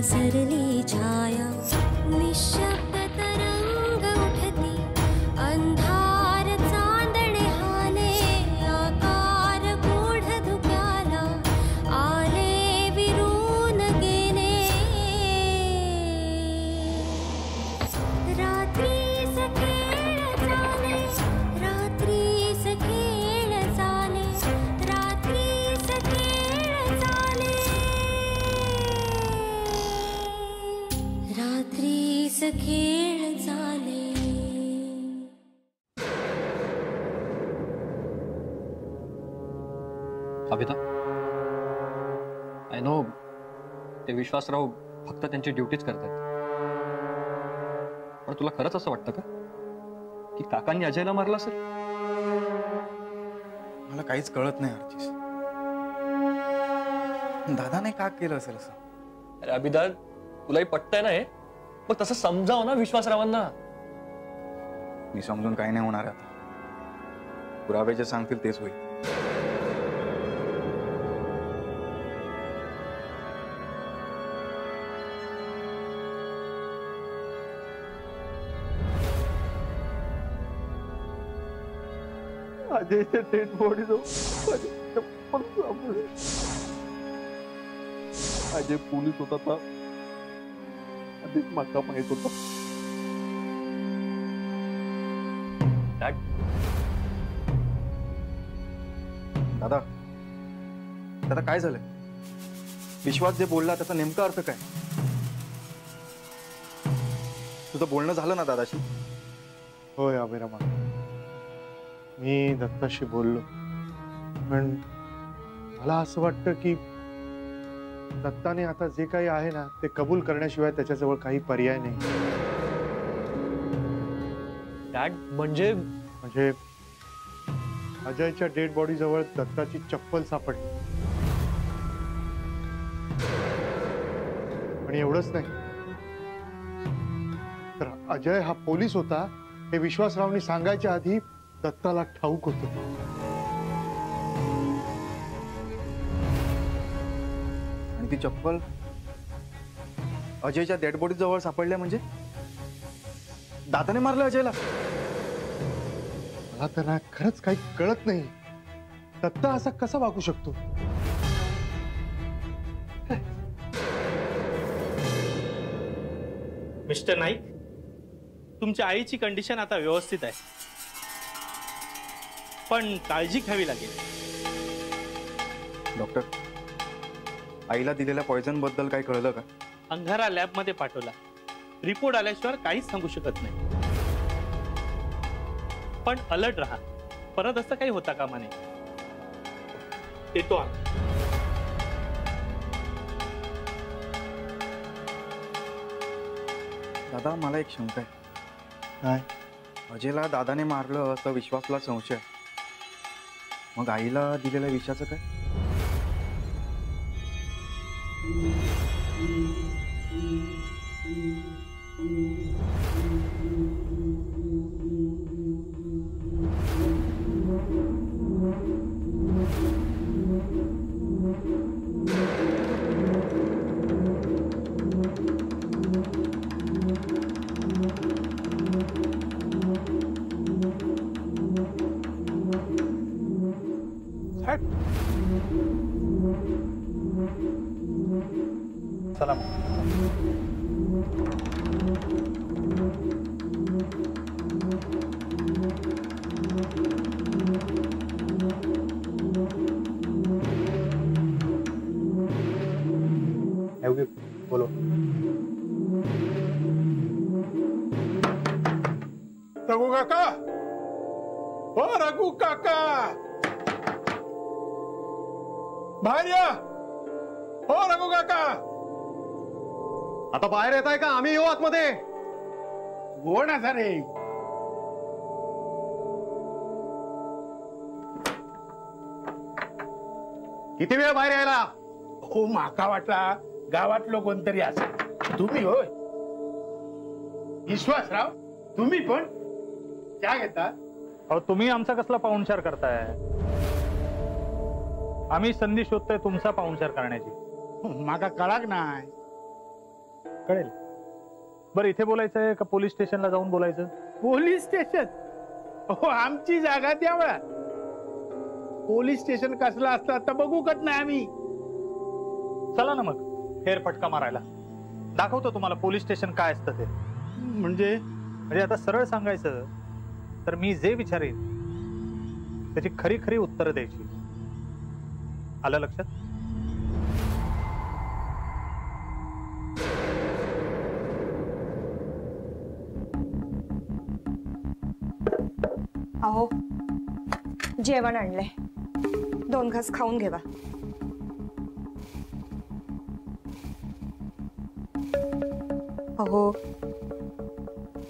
पसरली छाया निशब्द तरंग उठती अंधार चांदणे हाले आकार गूढ धुक्याला आले विरून गेले रात्रीस खेळ चाले रात्रीस खेळ चाले रात्रीस खेळ चाले रात्रीस खेळ चाले. अभिता, आय नो ते विश्वासराव फक्त त्यांची ड्युटीच करतात, पण तुला खरंच असं वाटतं का की काकांनी अजयला मारला असेल? मला काहीच कळत नाही अर्चिस. दादाने का केलं असेल असं? अरे अभिदा, तुलाही पटतंय ना हे? मग तसं समजाव ना विश्वासरावांना. मी समजून काही नाही होणार आता. पुरावे जे सांगतील तेच होईल. अजयच्या डेड बॉडी चप्पल सापडले. अजय पोलीस होता था आधीच माका माहित होता. दादा, दादा काय झालंय? विश्वास जे बोलला त्याचा नेमका अर्थ काय? तुझं बोलणं झालं ना दादाशी? होय अभिरामा, मी दत्ताशी बोललो, पण मला असं वाटतं की दत्ताने आता जे काही आहे ना ते कबूल करण्याशिवाय त्याच्याजवळ काही पर्याय नाही. डॅड, म्हणजे अजयच्या डेड बॉडी जवळ दत्ताची चप्पल सापडली. आणि एवढंच नाही तर अजय हा पोलीस होता हे विश्वासरावनी सांगायच्या आधी दत्ताला ठाऊक होतं. आणि ती चप्पल अजयच्या डेड बॉडी जवळ सापडल्या म्हणजे दादाने मारलं अजयला? मला तर ना खरंच काही कळत नाही. दत्ता असा कसा वागू शकतो? मिस्टर नाईक, तुमच्या आईची कंडिशन आता व्यवस्थित आहे, पण काळजी घ्यावी लागेल. डॉक्टर, आईला दिलेल्या पॉइझन बद्दल काही कळलं का? अंगारा लॅब मध्ये पाठवला. रिपोर्ट आल्याशिवाय काहीच सांगू शकत नाही, पण अलर्ट राहा. परत असं काही होता कामा नये. येतो आम्ही. दादा, मला एक शंका आहे. काय? अजयला दादाने मारलं असं विश्वासला संशय, मग आईला दिलेल्या विषयाचं काय? चला. बोलो. रघु काका, ओ रघु काका, बाहेर या. हो रघु काका. आता बाहेर येताय का? आम्ही येऊ आतमध्ये. हो ना सर. किती वेळ बाहेर यायला? हो, माका वाटला गावातलो कोणतरी असेल. तुम्ही होय? विश्वासराव, तुम्ही पण त्या घेता? अहो, तुम्ही आमचा कसला पाहुणचार करताय? आम्ही संधी शोधतोय तुमचा पाहुणचार करण्याची. माका कळाक नाही. कळेल. बरं इथे बोलायचंय का पोलीस स्टेशनला जाऊन बोलायचं? Police station? हो, आमची जागा द्यावा. पोलीस स्टेशन कसलं असतं आता बघू कट नाही आम्ही. चला ना मग फेरफटका मारायला. दाखवतो तुम्हाला पोलीस स्टेशन काय असतं ते. म्हणजे आता सरळ सांगायचं तर मी जे विचारेन त्याची खरी खरी उत्तरं द्यायची. आलं लक्षात? अहो जेवण आणलंय, 2 घास खाऊन घेवा. अहो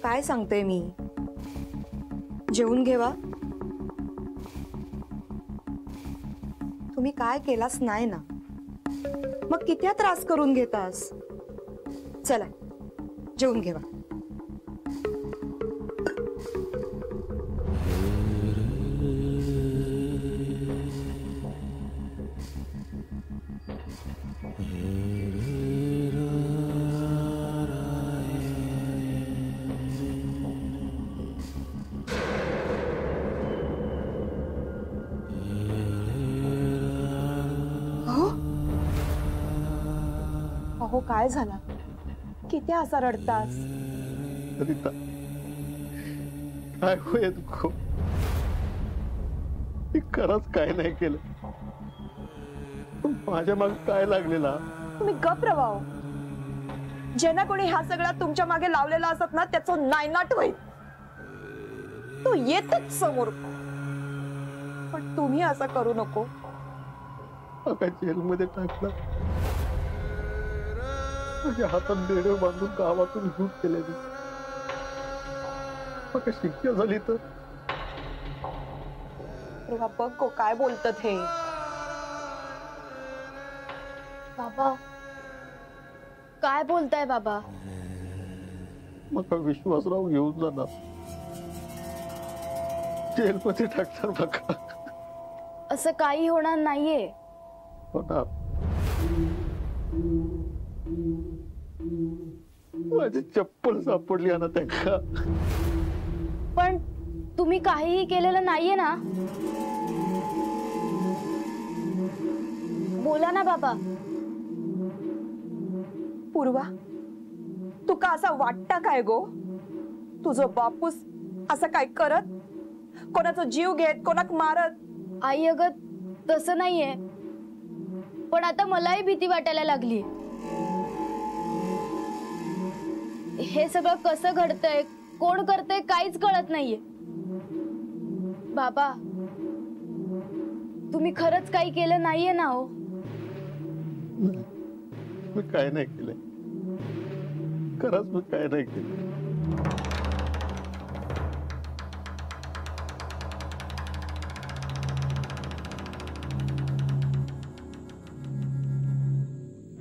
काय सांगते मी, जेवून घेवा. तुम्ही काय केलास नाही ना, मग किती त्रास करून घेतास. चला जेवून घेवा. अहो काय झाला, किती असा रडतास. ललिता काय होय दुःख, मी खरंच काय नाही केलं. माझ्या मागे काय लागलेला. तुम्ही गप रवाव. ज्यांना कोणी हा सगळा तुमच्या मागे लावलेला असत ना त्याचं नायनाट होईल. तो येतच समोर, पण तुम्ही असं करू नको. जेलमध्ये टाकला, माझ्या हातात बेडे बांधून गावातून लूट केलेली. मग शिक्षा झाली तर बघ काय बोलतात हे. बाबा काय बोलताय बाबा? मग विश्वासराव घेऊन जाणार, जेलमध्ये टाकणार. बघा असं काही होणार नाहीये. होणार. माझी चप्पल सापडली ना त्यांना. पण तुम्ही काहीही केलेलं नाहीये ना. बोला ना बाबा. पूर्वा तुका असा वाटता काय गो, तुझं बापूस असं काय करत, कोणाचा जीव घेत, कोणाक मारत? आई अगं तसं नाहीये, पण आता मलाही भीती वाटायला लागली. हे सगळं कसं घडतंय, कोण करतंय काहीच कळत नाहीये. बाबा तुम्ही खरंच काही केलं नाहीये ना हो? मी काय नाही केलंय, खरंच मी काय नाही केलं.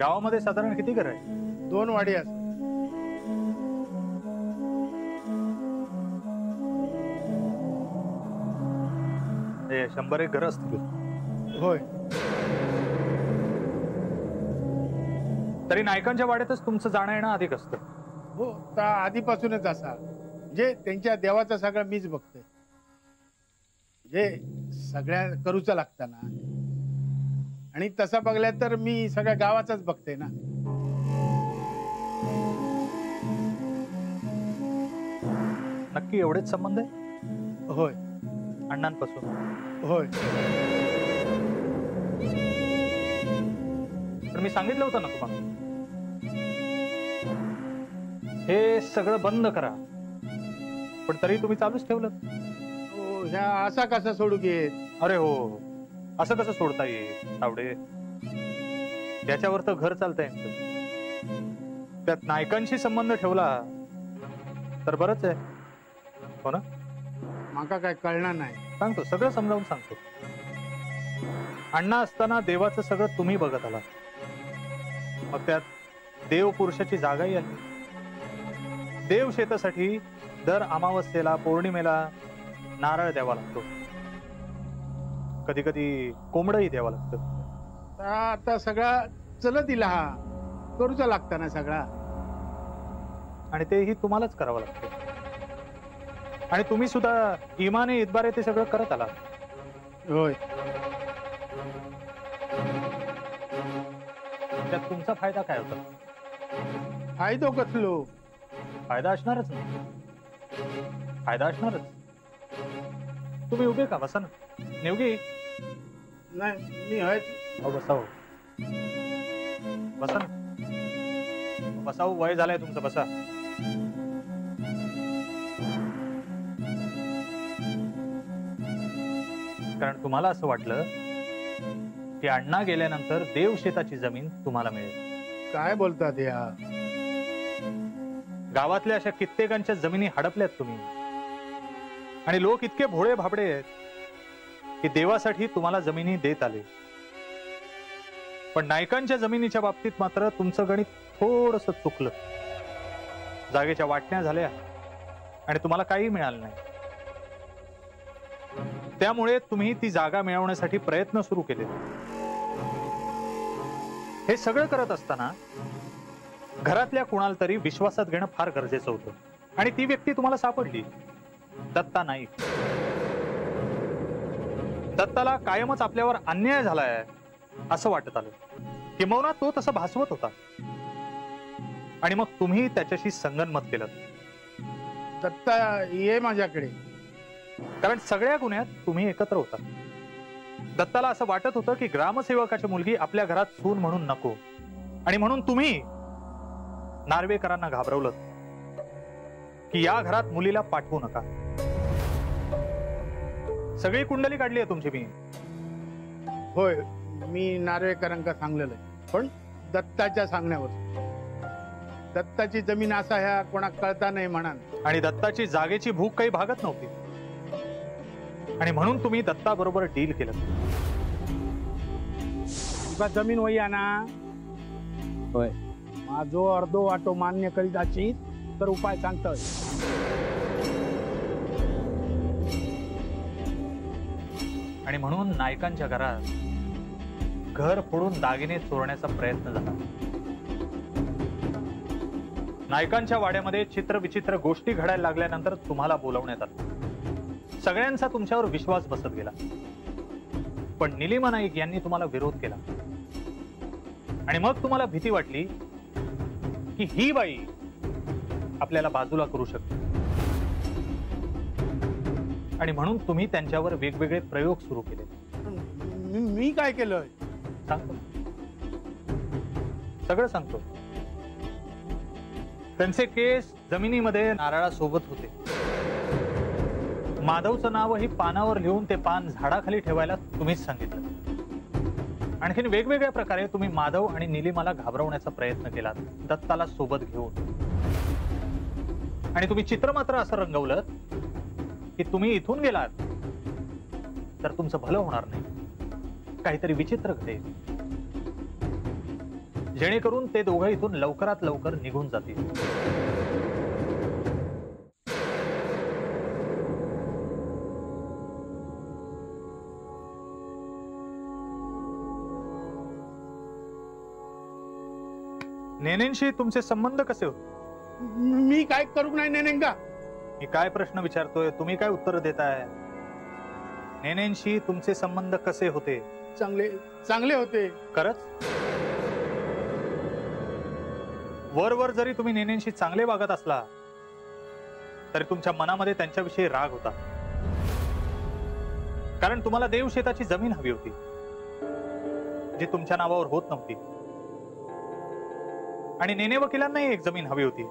गावामध्ये साधारण किती घर आहे? 2 वाडी असतात. हे 100 एक घर असतील. होय. तरी नायकांच्या वाड्यातच तुमचं जाणं येणं अधिक असतं. हो, आधीपासूनच असा. जे त्यांच्या देवाचं सगळं मीच बघतोय. जे सगळ्या करूचं लागतं ना, आणि तसा बघल्या तर मी सगळ्या गावाचाच बघते ना. नक्की एवढेच संबंध आहे? होय. अण्णांपासून? होय. तर मी सांगितलं होतं ना तुम्हाला, हे सगळं बंद करा, पण तरी तुम्ही चालूच ठेवलं. हो, ह्या असा कसा सोडू घेत? अरे हो, असं कसं सोडता येईल तावडे? त्याच्यावर तर घर चालतंय. त्यात नायकांशी संबंध ठेवला तर बरंच आहे, हो ना? माका काय कळणार नाही. सांगतो, सगळं समजावून सांगतो. अण्णा असताना देवाचं सगळं तुम्ही बघत आला, मग त्यात देव पुरुषाची जागाही आली. देव शेतासाठी दर अमावस्येला पौर्णिमेला नारळ द्यावा लागतो, कधी कधी कोंबडही द्यावा लागतं. आता सगळा चलत दिला, हा करूचा लागता ना सगळा. आणि तेही तुम्हालाच करावं लागतं. आणि तुम्ही सुद्धा इमाने इतबारे ते सगळं करत आला. होय. त्यात तुमचा फायदा काय होता? फायदो कसलो? फायदा असणारच नाही. फायदा असणारच. तुम्ही उभे का? बसा ना. नेवगी नाही, मी हयच. अहो बसा हो. बसा ना. बसा हो, वय झालंय तुमचं. बसा. कारण तुम्हाला असं वाटलं की अण्णा गेल्यानंतर देव शेताची जमीन तुम्हाला मिळेल. काय बोलतात या? गावातल्या अशा कित्येकांच्या जमिनी हडपल्यात तुम्ही. आणि लोक इतके भोळे भाबडे आहेत की देवासाठी तुम्हाला जमिनी देत आले. पण नायकांच्या जमिनीच्या बाबतीत मात्र तुमचं गणित थोडस चुकलं. जागेच्या वाटण्या झाल्या आणि तुम्हाला काही मिळालं नाही. त्यामुळे तुम्ही ती जागा मिळवण्यासाठी प्रयत्न सुरू केले. हे सगळं करत असताना घरातल्या कुणाला तरी विश्वासात घेणं फार गरजेचं होतं. आणि ती व्यक्ती तुम्हाला सापडली. दत्ता नाईक. दत्ताला कायमच आपल्यावर अन्याय झालाय असं वाटत आलं. किंबहुना तो तसं भासवत होता. आणि मग तुम्ही त्याच्याशी संगनमत केलं. दत्ता ये माझ्याकडे. कारण सगळ्या गुन्ह्यात तुम्ही एकत्र होता. दत्ताला असं वाटत होतं की ग्रामसेवकाची मुलगी आपल्या घरात सून म्हणून नको. आणि म्हणून तुम्ही नार्वेकरांना घाबरवलं की या घरात मुलीला पाठवू नका. सगळी कुंडली काढली आहे तुमची मी. होय, मी नार्वेकरांका सांगलेलं आहे, पण दत्ताच्या सांगण्यावर. दत्ताची जमीन असा ह्या कोणाक कळता नाही म्हणा. आणि दत्ताची जागेची भूक काही भागत नव्हती. आणि म्हणून तुम्ही दत्ता बरोबर डील केलं. तुका जमीन वही ना? होय. माझो अर्धो वाटो मान्य करीत अशी तर उपाय सांगतोय. आणि म्हणून नायकांच्या घरात घर फोडून दागिने चोरण्याचा प्रयत्न झाला. नायकांच्या वाड्यामध्ये चित्र विचित्र गोष्टी घडायला लागल्यानंतर तुम्हाला बोलवण्यात आलं. सगळ्यांचा तुमच्यावर विश्वास बसत गेला. पण निलिमा नाईक यांनी तुम्हाला विरोध केला. आणि मग तुम्हाला भीती वाटली की ही बाई आपल्याला बाजूला करू शकते. आणि म्हणून तुम्ही त्यांच्यावर वेगवेगळे प्रयोग सुरू केले. मी काय केलंय सांगतो. सगळं सांगतो. त्यांचे केस जमिनीमध्ये नारळासोबत होते. माधवचं नावही पानावर लिहून ते पान झाडाखाली ठेवायला तुम्हीच सांगितलं. आणखीन वेगवेगळ्या प्रकारे तुम्ही माधव आणि निलिमाला घाबरवण्याचा प्रयत्न केला, दत्ताला सोबत घेऊन. आणि तुम्ही चित्र मात्र असं रंगवलं की तुम्ही इथून गेलात तर तुमचं भलं होणार नाही, काहीतरी विचित्र घडेल, जेणेकरून ते दोघं इथून लवकरात लवकर निघून जातील. नेनेंशी तुमचे संबंध कसे होते? मी काय करू नाही नेनेंगा? मी काय प्रश्न विचारतोय, तुम्ही काय उत्तर देताय? नेनेंशी तुमचे संबंध कसे होते? चांगले चांगले होते. खरंच? वर जरी तुम्ही नेनेंशी चांगले वागत असला तरी तुमच्या मनामध्ये त्यांच्याविषयी राग होता. कारण तुम्हाला देवशेताची जमीन हवी होती जी तुमच्या नावावर होत नव्हती. आणि नेने वकिलांनाही एक जमीन हवी होती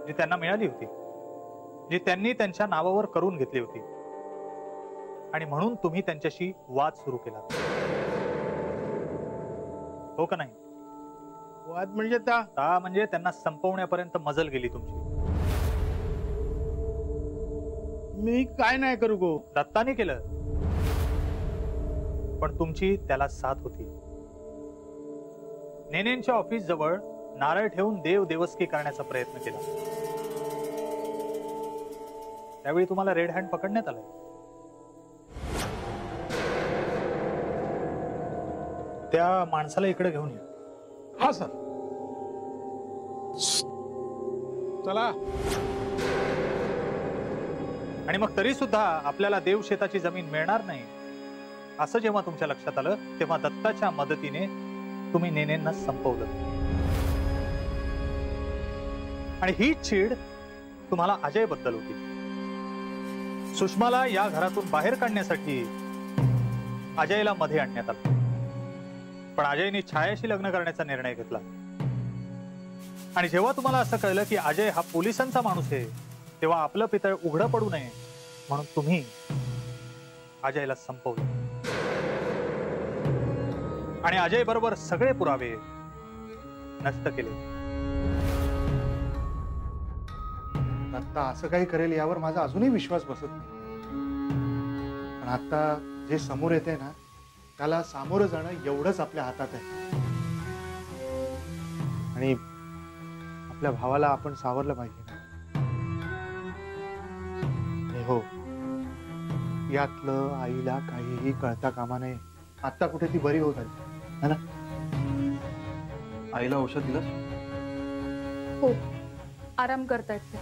जी त्यांना मिळाली होती, जी त्यांनी त्यांच्या नावावर करून घेतली होती. आणि म्हणून तुम्ही त्यांच्याशी वाद सुरू केला, हो का नाही? वाद म्हणजे म्हणजे त्यांना संपवण्यापर्यंत मजल गेली तुमची. मी काय नाही करू गो. दत्ताने केलं, पण तुमची त्याला साथ होती. नेनेंच्या ऑफिस जवळ नारळ ठेवून देव देवस्की करण्याचा प्रयत्न केला. त्यावेळी तुम्हाला रेड हँड पकडण्यात आलं. त्या माणसाला इकडे घेऊन या. हा सर. चला. आणि मग तरी सुद्धा आपल्याला देव शेताची जमीन मिळणार नाही असं जेव्हा तुमच्या लक्षात आलं तेव्हा दत्ताच्या मदतीने तुम्ही नेनेंना संपवलं. आणि ही चीड तुम्हाला अजय बद्दल होती. सुषमाला या घरातून बाहेर काढण्यासाठी अजयला मध्ये आणण्यात आलं. पण अजयने छायाशी लग्न करण्याचा निर्णय घेतला. आणि जेव्हा तुम्हाला असं कळलं की अजय हा पोलिसांचा माणूस आहे तेव्हा आपलं पितळ उघडं पडू नये म्हणून तुम्ही अजयला संपवलं. आणि अजय बरोबर सगळे पुरावे नष्ट केले. दत्ता असं काही करेल यावर माझा अजूनही विश्वास बसत नाही. पण आता जे समोर येते ना त्याला सामोरं जाणं एवढंच आपल्या हातात आहे. आणि आपल्या भावाला आपण सावरलं पाहिजे. हो, यातलं आईला काहीही कळता कामा नये. आता कुठे ती बरी होत आली है ना? आईला औषध दिलं? हो, आराम करतायत ते.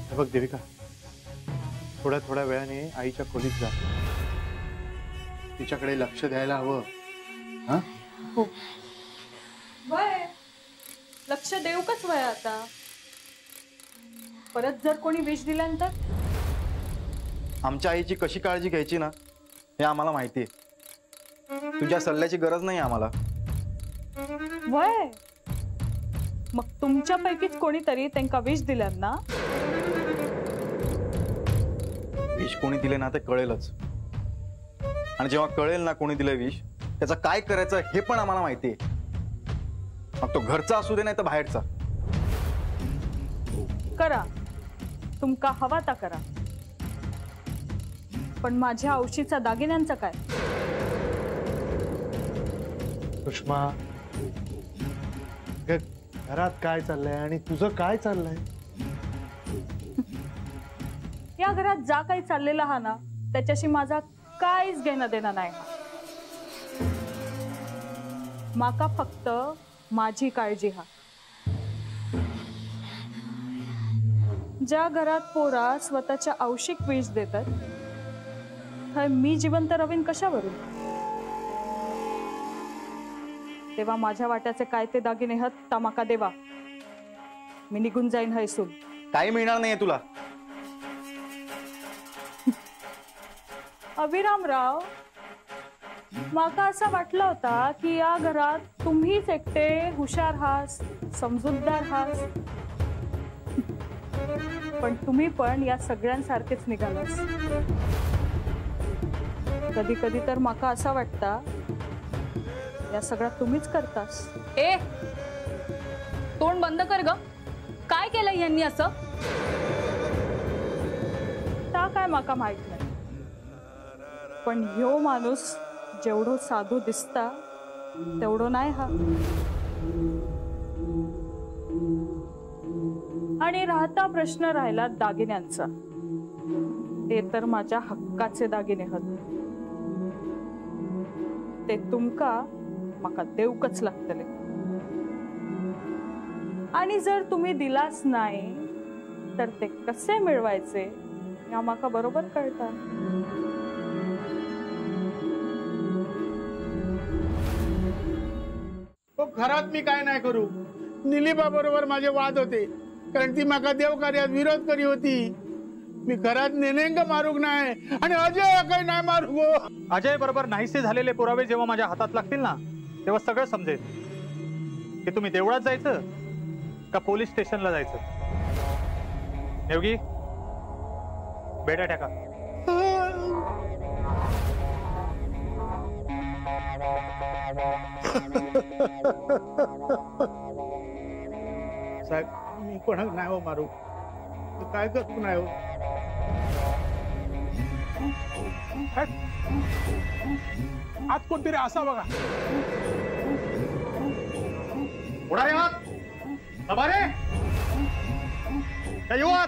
हे बघ देविका, थोड्या थोड्या वेळाने आईच्या खोलीत जा. तिच्याकडे लक्ष द्यायला हवं. हा? हो. वय लक्ष देऊ कच वय आता. परत जर कोणी विष दिल्यानंतर आमच्या आईची कशी काळजी घ्यायची ना हे आम्हाला माहिती आहे. तुझ्या सल्ल्याची गरज नाही आम्हाला. वय मग तुमच्यापैकीच कोणीतरी त्यांना विष दिल्यान ना? विष कोणी दिले ना ते कळेलच. आणि जेव्हा कळेल ना कोणी दिलं विष त्याचं काय करायचं हे पण आम्हाला माहिती आहे. मग तो घरचा असू दे नाही तर बाहेरचा. करा तुमका हवा ता करा. पण माझ्या औशीचा दागिन्यांचं काय? सुषमा, घरात काय चाललंय आणि तुझं काय चाललंय? या घरात जा काही चाललेला हा ना त्याच्याशी माझा काहीच घेणं देणं नाही. माका फक्त माझी काळजी हा. ज्या घरात पोरा स्वतःच्या औषिक विष देतात थंय मी जिवंत रवीन कशावरून? तेव्हा माझ्या वाट्याचे काय ते दागिने हत ता माका देवा. मी निघून जाईन हैसून. काही मिळणार नाहीये तुला. अभिरामराव, माका असं वाटलं होता की या घरात तुम्हीच एकटे हुशार हास, समजूतदार हास. पण तुम्ही पण या सगळ्यांसारखेच निघालास. कधी कधी तर माका असं वाटतं या सगळ्या तुम्हीच करतास. ए, तोंड बंद कर ग. काय केलं यांनी असं? ता काय माका माहित नाही. पण ह्यो माणूस जेवढो साधू दिसता तेवढो नाही हा. आणि राहता प्रश्न राहिला दागिन्यांचा. ते तर माझ्या हक्काचे दागिने होत. ते तुमका माका देऊकच लागतले. आणि जर तुम्ही दिलास नाही तर ते कसे मिळवायचे या माका बरोबर कळतं. घरात मी काय नाही करू. निलिबा बरोबर माझे वाद होते कारण ती माका देव कार्यात विरोध करी होती. मी घरात नेनेंग मारूक नाही आणि अजय काही नाही मारू. अजय बरोबर नाहीसे झालेले पुरावे जेव्हा माझ्या हातात लागतील ना तेव्हा सगळं समजेल की तुम्ही देवळात जायचं का पोलीस स्टेशनला जायचं. योगी बेटा टाका. साहेब, मी कोणाक नाही हो मारू. काय करतो नाही हो. आत कोणतरी असा बघा. उडा आत. बाबा रे, येऊ आत.